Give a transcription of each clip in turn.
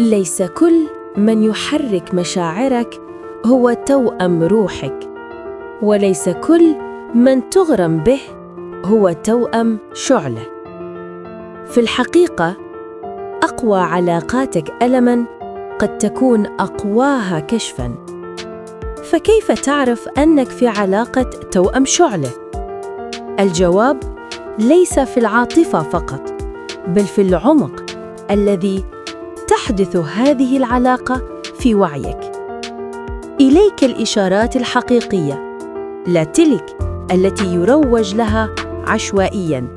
ليس كل من يحرك مشاعرك هو توأم روحك، وليس كل من تغرم به هو توأم شعلة. في الحقيقة، أقوى علاقاتك ألماً قد تكون أقواها كشفاً. فكيف تعرف أنك في علاقة توأم شعلة؟ الجواب ليس في العاطفة فقط، بل في العمق الذي تحدث هذه العلاقة في وعيك. إليك الإشارات الحقيقية، لا تلك التي يروج لها عشوائياً،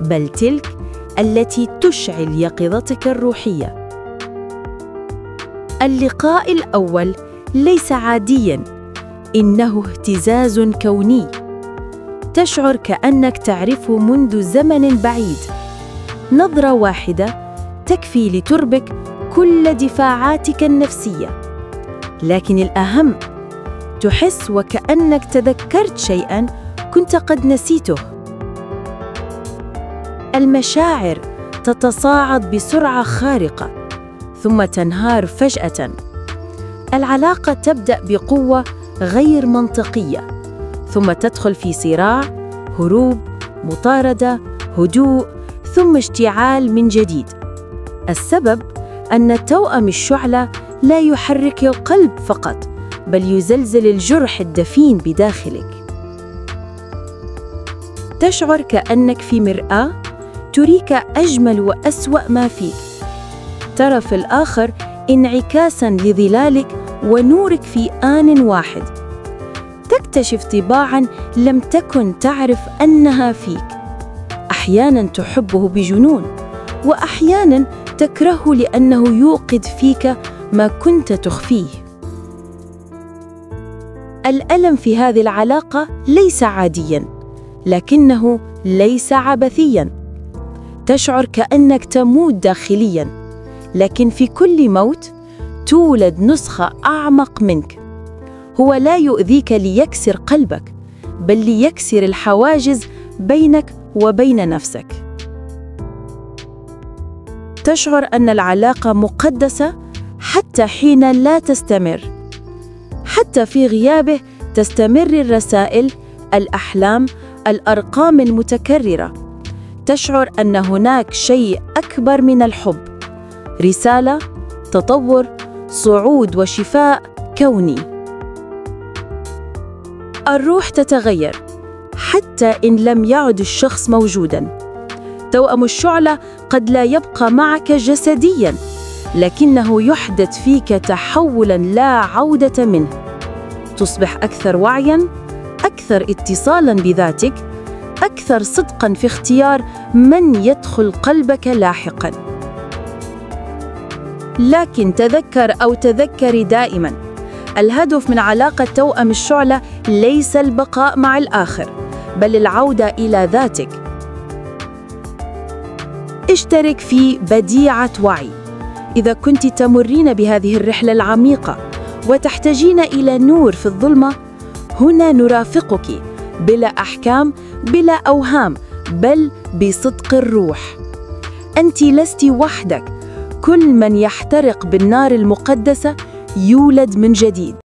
بل تلك التي تشعل يقظتك الروحية. اللقاء الأول ليس عادياً، إنه اهتزاز كوني. تشعر كأنك تعرفه منذ زمن بعيد. نظرة واحدة تكفي لتربك كل دفاعاتك النفسية. لكن الأهم، تحس وكأنك تذكرت شيئاً كنت قد نسيته. المشاعر تتصاعد بسرعة خارقة، ثم تنهار فجأة. العلاقة تبدأ بقوة غير منطقية، ثم تدخل في صراع، هروب، مطاردة، هدوء، ثم اشتعال من جديد. السبب أن توأم الشعلة لا يحرك القلب فقط، بل يزلزل الجرح الدفين بداخلك. تشعر كأنك في مرآة تريك أجمل وأسوأ ما فيك. ترى في الآخر انعكاساً لظلالك ونورك في آن واحد. تكتشف طباعاً لم تكن تعرف أنها فيك. أحياناً تحبه بجنون، وأحياناً تكرهه لأنه يوقد فيك ما كنت تخفيه. الألم في هذه العلاقة ليس عادياً، لكنه ليس عبثياً. تشعر كأنك تموت داخلياً، لكن في كل موت تولد نسخة أعمق منك. هو لا يؤذيك ليكسر قلبك، بل ليكسر الحواجز بينك وبين نفسك. تشعر أن العلاقة مقدسة حتى حين لا تستمر. حتى في غيابه تستمر الرسائل، الأحلام، الأرقام المتكررة. تشعر أن هناك شيء أكبر من الحب، رسالة، تطور، صعود وشفاء كوني. الروح تتغير حتى إن لم يعد الشخص موجوداً. توأم الشعلة قد لا يبقى معك جسدياً، لكنه يحدث فيك تحولاً لا عودة منه. تصبح أكثر وعياً، أكثر اتصالاً بذاتك، أكثر صدقاً في اختيار من يدخل قلبك لاحقاً. لكن تذكري دائماً، الهدف من علاقة توأم الشعلة ليس البقاء مع الآخر، بل العودة إلى ذاتك. اشترك في بديعة وعي إذا كنت تمرين بهذه الرحلة العميقة وتحتاجين إلى نور في الظلمة. هنا نرافقك، بلا أحكام، بلا أوهام، بل بصدق الروح. أنت لست وحدك. كل من يحترق بالنار المقدسة يولد من جديد.